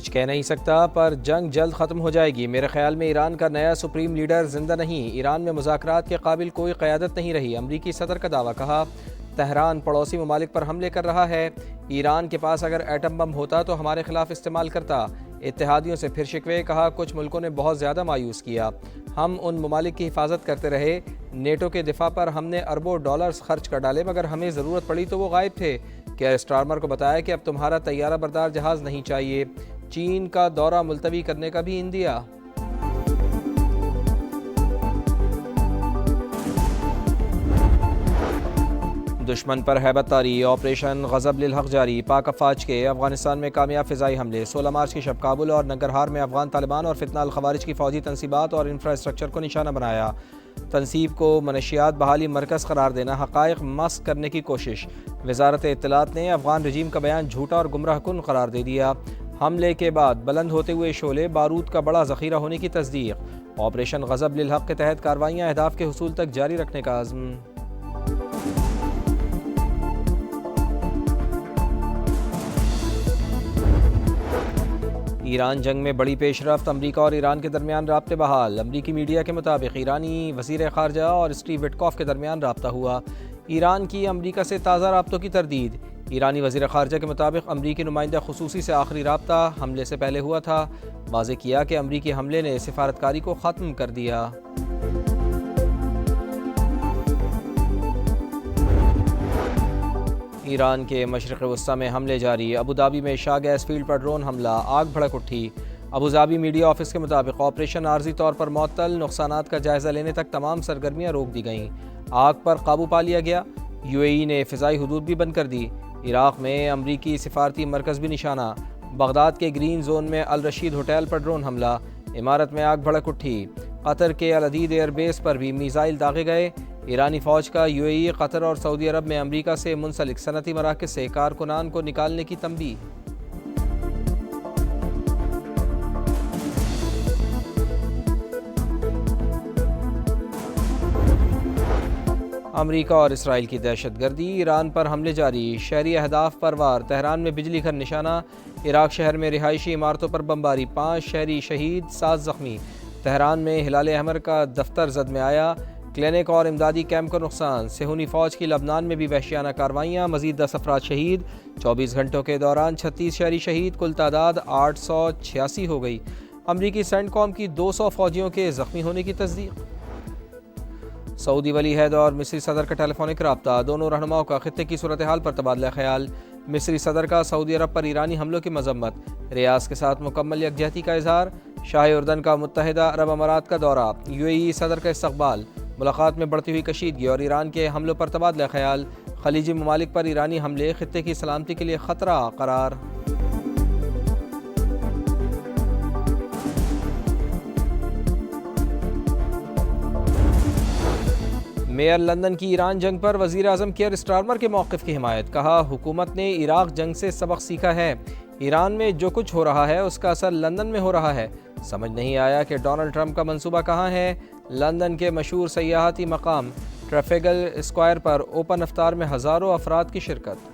کچھ کہہ نہیں سکتا پر جنگ جلد ختم ہو جائے گی۔ میرے خیال میں ایران کا نیا سپریم لیڈر زندہ نہیں، ایران میں مذاکرات کے قابل کوئی قیادت نہیں رہی، امریکی صدر کا دعویٰ۔ کہا تہران پڑوسی ممالک پر حملے کر رہا ہے، ایران کے پاس اگر ایٹم بم ہوتا تو ہمارے خلاف استعمال کرتا۔ اتحادیوں سے پھر شکوے، کہا کچھ ملکوں نے بہت زیادہ مایوس کیا، ہم ان ممالک کی حفاظت کرتے رہے، نیٹو کے دفاع پر ہم نے اربوں ڈالرز خرچ کر ڈالے مگر ہمیں ضرورت پڑی تو وہ غائب تھے۔ کیئر سٹارمر کو بتایا کہ اب تمہارا طیارہ بردار جہاز نہیں چاہیے۔ چین کا دورہ ملتوی کرنے کا بھی عندیہ۔ دشمن پر ہیبت طاری، آپریشن غضب للحق جاری، پاک افواج کے افغانستان میں کامیاب فضائی حملے۔ 16 مارچ کی شب کابل اور ننگرہار میں افغان طالبان اور فتنہ الخوارج کی فوجی تنصیبات اور انفراسٹرکچر کو نشانہ بنایا۔ تنصیب کو منشیات بحالی مرکز قرار دینا، حقائق مسخ کرنے کی کوشش۔ وزارت اطلاعات نے افغان رجیم کا بیان جھوٹا اور گمراہ کن قرار دے دیا۔ حملے کے بعد بلند ہوتے ہوئے شعلے، بارود کا بڑا ذخیرہ ہونے کی تصدیق۔ آپریشن غضب للحق کے تحت کارروائیاں اہداف کے حصول تک جاری رکھنے کا عزم۔ ایران جنگ میں بڑی پیش رفت، امریکہ اور ایران کے درمیان رابطے بحال۔ امریکی میڈیا کے مطابق ایرانی وزیر خارجہ اور اسٹیو وٹکوف کے درمیان رابطہ ہوا۔ ایران کی امریکہ سے تازہ رابطوں کی تردید۔ ایرانی وزیر خارجہ کے مطابق امریکی نمائندہ خصوصی سے آخری رابطہ حملے سے پہلے ہوا تھا، واضح کیا کہ امریکی حملے نے سفارتکاری کو ختم کر دیا۔ ایران کے مشرق وسطی میں حملے جاری، ابوظہبی میں شاہ گیس فیلڈ پر ڈرون حملہ، آگ بھڑک اٹھی۔ ابوظہبی میڈیا آفس کے مطابق آپریشن عارضی طور پر معطل، نقصانات کا جائزہ لینے تک تمام سرگرمیاں روک دی گئیں، آگ پر قابو پا لیا گیا۔ یو اے ای نے فضائی حدود بھی بند کر دی۔ عراق میں امریکی سفارتی مرکز بھی نشانہ، بغداد کے گرین زون میں الرشید ہوٹل پر ڈرون حملہ، امارات میں آگ بھڑک اٹھی۔ قطر کے العدید ایئر بیس پر بھی میزائل داغے گئے۔ ایرانی فوج کا یو اے ای، قطر اور سعودی عرب میں امریکہ سے منسلک صنعتی مراکز سے کارکنان کو نکالنے کی تنبیہ۔ امریکہ اور اسرائیل کی دہشت گردی، ایران پر حملے جاری، شہری اہداف پر وار، تہران میں بجلی گھر نشانہ، عراق شہر میں رہائشی عمارتوں پر بمباری، 5 شہری شہید، 7 زخمی۔ تہران میں ہلال احمر کا دفتر زد میں آیا، کلینک اور امدادی کیمپ کو نقصان۔ صہیونی فوج کی لبنان میں بھی وحشیانہ کارروائیاں، مزید 10 افراد شہید، 24 گھنٹوں کے دوران 36 شہری شہید، کل تعداد 886 ہو گئی۔ امریکی سینٹ کام کی 200 فوجیوں کے زخمی ہونے کی تصدیق۔ سعودی ولی عہد اور مصری صدر کا ٹیلی فونک رابطہ، دونوں رہنماؤں کا خطے کی صورتحال پر تبادلہ خیال۔ مصری صدر کا سعودی عرب پر ایرانی حملوں کی مذمت، ریاض کے ساتھ مکمل یکجہتی کا اظہار۔ شاہ اردن کا متحدہ عرب امارات کا دورہ، یو اے ای صدر کا استقبال، ملاقات میں بڑھتی ہوئی کشیدگی اور ایران کے حملوں پر تبادلہ خیال۔ خلیجی ممالک پر ایرانی حملے خطے کی سلامتی کے لیے خطرہ قرار۔ میئر لندن کی ایران جنگ پر وزیر اعظم کیئر سٹارمر کے موقف کی حمایت، کہا حکومت نے عراق جنگ سے سبق سیکھا ہے، ایران میں جو کچھ ہو رہا ہے اس کا اثر لندن میں ہو رہا ہے، سمجھ نہیں آیا کہ ڈونلڈ ٹرمپ کا منصوبہ کہاں ہے۔ لندن کے مشہور سیاحتی مقام ٹریفیگل اسکوائر پر اوپن افطار میں ہزاروں افراد کی شرکت۔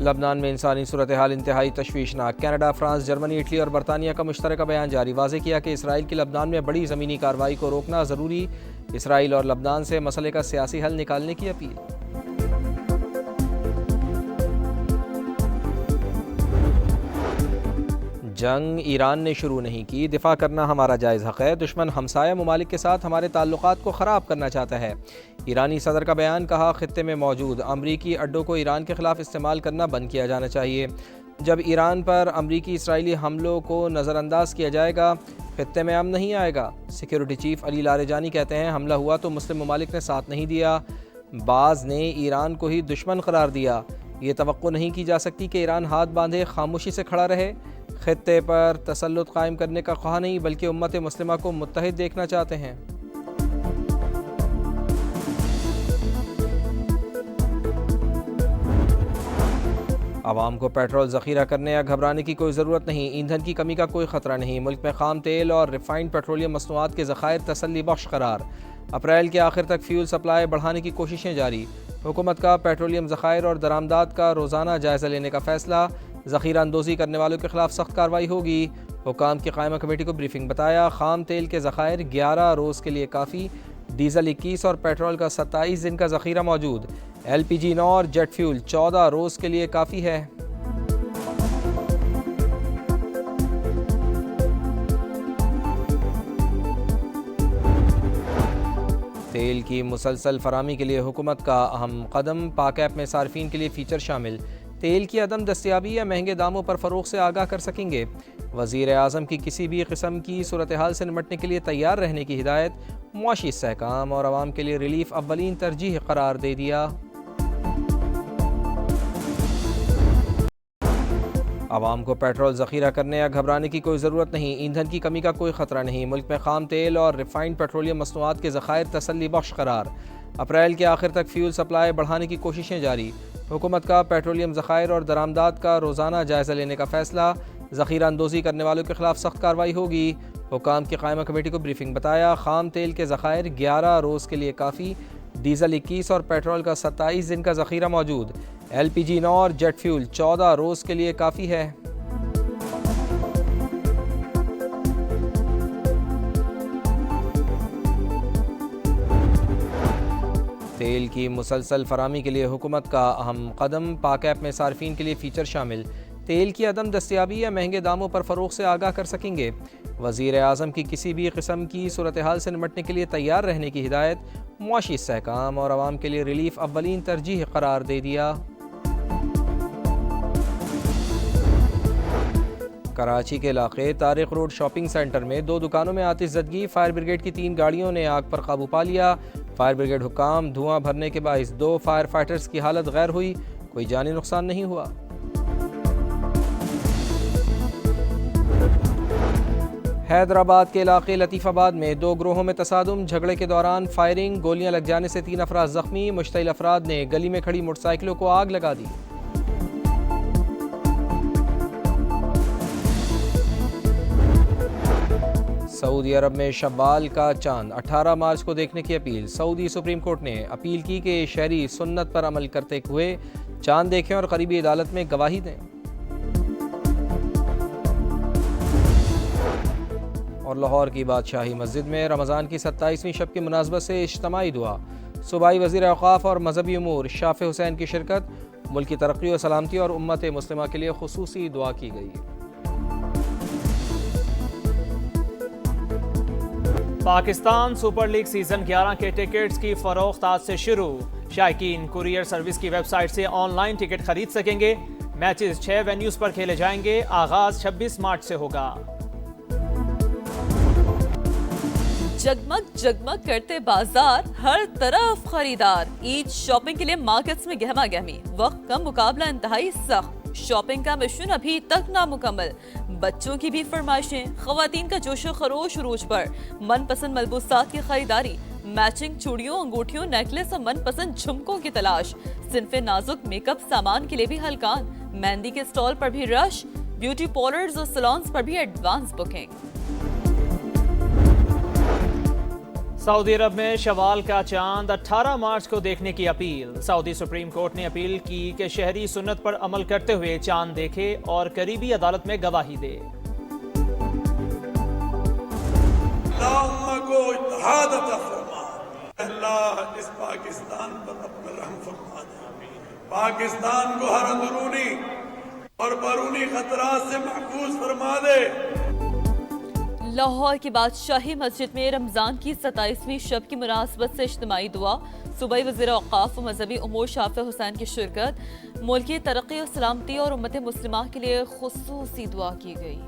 لبنان میں انسانی صورتحال انتہائی تشویشناک، کینیڈا، فرانس، جرمنی، اٹلی اور برطانیہ کا مشترکہ بیان جاری، واضح کیا کہ اسرائیل کی لبنان میں بڑی زمینی کارروائی کو روکنا ضروری، اسرائیل اور لبنان سے مسئلے کا سیاسی حل نکالنے کی اپیل۔ جنگ ایران نے شروع نہیں کی، دفاع کرنا ہمارا جائز حق ہے، دشمن ہمسایہ ممالک کے ساتھ ہمارے تعلقات کو خراب کرنا چاہتا ہے۔ ایرانی صدر کا بیان، کہا خطے میں موجود امریکی اڈوں کو ایران کے خلاف استعمال کرنا بند کیا جانا چاہیے۔ جب ایران پر امریکی اسرائیلی حملوں کو نظر انداز کیا جائے گا، خطے میں امن نہیں آئے گا۔ سیکیورٹی چیف علی لاریجانی کہتے ہیں حملہ ہوا تو مسلم ممالک نے ساتھ نہیں دیا، بعض نے ایران کو ہی دشمن قرار دیا، یہ توقع نہیں کی جا سکتی کہ ایران ہاتھ باندھے خاموشی سے کھڑا رہے۔ خطے پر تسلط قائم کرنے کا خواہاں نہیں بلکہ امت مسلمہ کو متحد دیکھنا چاہتے ہیں۔ عوام کو پیٹرول ذخیرہ کرنے یا گھبرانے کی کوئی ضرورت نہیں، ایندھن کی کمی کا کوئی خطرہ نہیں، ملک میں خام تیل اور ریفائنڈ پیٹرولیم مصنوعات کے ذخائر تسلی بخش قرار۔ اپریل کے آخر تک فیول سپلائی بڑھانے کی کوششیں جاری، حکومت کا پیٹرولیم ذخائر اور درآمدات کا روزانہ جائزہ لینے کا فیصلہ، ذخیرہ اندوزی کرنے والوں کے خلاف سخت کارروائی ہوگی۔ حکام کی قائمہ کمیٹی کو بریفنگ، بتایا خام تیل کے ذخائر 11 روز کے لیے کافی، ڈیزل 21 اور پیٹرول کا 27 دن کا ذخیرہ موجود، LPG 9 اور جیٹ فیول 14 روز کے لیے کافی ہے۔ تیل کی مسلسل فراہمی کے لیے حکومت کا اہم قدم، پاک ایپ میں صارفین کے لیے فیچر شامل، تیل کی عدم دستیابی یا مہنگے داموں پر فروغ سے آگاہ کر سکیں گے۔ وزیر اعظم کی کسی بھی قسم کی صورتحال سے نمٹنے کے لیے تیار رہنے کی ہدایت، معاشی استحکام اور عوام کے لیے ریلیف اولین ترجیح قرار دے دیا۔ عوام کو پیٹرول ذخیرہ کرنے یا گھبرانے کی کوئی ضرورت نہیں، ایندھن کی کمی کا کوئی خطرہ نہیں، ملک میں خام تیل اور ریفائنڈ پیٹرولیم مصنوعات کے ذخائر تسلی بخش قرار، اپریل کے آخر تک فیول سپلائی بڑھانے کی کوششیں جاری، حکومت کا پیٹرولیم ذخائر اور درآمدات کا روزانہ جائزہ لینے کا فیصلہ، ذخیرہ اندوزی کرنے والوں کے خلاف سخت کارروائی ہوگی۔ حکام کی قائمہ کمیٹی کو بریفنگ، بتایا خام تیل کے ذخائر 11 روز کے لیے کافی، ڈیزل 21 اور پیٹرول کا 27 دن کا ذخیرہ موجود، LPG 9 اور جیٹ فیول 14 روز کے لیے کافی ہے۔ تیل کی مسلسل فراہمی کے لیے حکومت کا اہم قدم، پاک ایپ میں صارفین کے لیے فیچر شامل، تیل کی عدم دستیابی یا مہنگے داموں پر فروغ سے آگاہ کر سکیں گے۔ وزیر اعظم کی کسی بھی قسم کی صورتحال سے نمٹنے کے لیے تیار رہنے کی ہدایت، معاشی استحکام اور عوام کے لیے ریلیف اولین ترجیح قرار دے دیا۔ کراچی کے علاقے طارق روڈ شاپنگ سینٹر میں 2 دکانوں میں آتش زدگی، فائر بریگیڈ کی 3 گاڑیوں نے آگ پر قابو پا لیا۔ فائر بریگیڈ حکام، دھواں بھرنے کے باعث 2 فائر فائٹرز کی حالت غیر ہوئی، کوئی جانی نقصان نہیں ہوا۔ حیدرآباد کے علاقے لطیف آباد میں 2 گروہوں میں تصادم، جھگڑے کے دوران فائرنگ، گولیاں لگ جانے سے 3 افراد زخمی، مشتعل افراد نے گلی میں کھڑی موٹر سائیکلوں کو آگ لگا دی۔ سعودی عرب میں شوال کا چاند 18 مارچ کو دیکھنے کی اپیل، سعودی سپریم کورٹ نے اپیل کی کہ شہری سنت پر عمل کرتے ہوئے چاند دیکھیں اور قریبی عدالت میں گواہی دیں۔ اور لاہور کی بادشاہی مسجد میں رمضان کی 27ویں شب کی مناسبت سے اجتماعی دعا، صوبائی وزیر اوقاف اور مذہبی امور شافع حسین کی شرکت، ملک کی ترقی و سلامتی اور امت مسلمہ کے لیے خصوصی دعا کی گئی۔ پاکستان سپر لیگ سیزن 11 کے ٹکٹس کی فروخت آج سے شروع، شائقین کوریئر سروس کی ویب سائٹ سے آن لائن ٹکٹ خرید سکیں گے۔ میچز 6 وینیوز پر کھیلے جائیں گے، آغاز 26 مارچ سے ہوگا۔ جگمگ جگمگ کرتے بازار، ہر طرف خریدار، عید شاپنگ کے لیے مارکیٹس میں گہما گہمی، وقت کم مقابلہ انتہائی سخت، شاپنگ کا مشن ابھی تک نامکمل، بچوں کی بھی فرمائشیں، خواتین کا جوش و خروش عروج پر، من پسند ملبوسات کی خریداری، میچنگ چوڑیوں، انگوٹھیوں، نیکلس اور من پسند جھمکوں کی تلاش، صنف نازک میک اپ سامان کے لیے بھی ہلکان، مہندی کے سٹال پر بھی رش، بیوٹی پارلرز اور سلونز پر بھی ایڈوانس بکنگ۔ سعودی عرب میں شوال کا چاند 18 مارچ کو دیکھنے کی اپیل، سعودی سپریم کورٹ نے اپیل کی کہ شہری سنت پر عمل کرتے ہوئے چاند دیکھے اور قریبی عدالت میں گواہی دے۔ اللہ کو اتحاد عطا فرما، اللہ اس پاکستان پر اپنا رحم فرما دے، پاکستان کو ہر اندرونی اور بیرونی خطرات سے محفوظ فرما دے۔ لاہور کی بادشاہی مسجد میں رمضان کی 27ویں شب کی مناسبت سے اجتماعی دعا، صوبائی وزیر اوقاف و مذہبی امور شافع حسین کی شرکت، ملک کی ترقی و سلامتی اور امت مسلمہ کے لیے خصوصی دعا کی گئی۔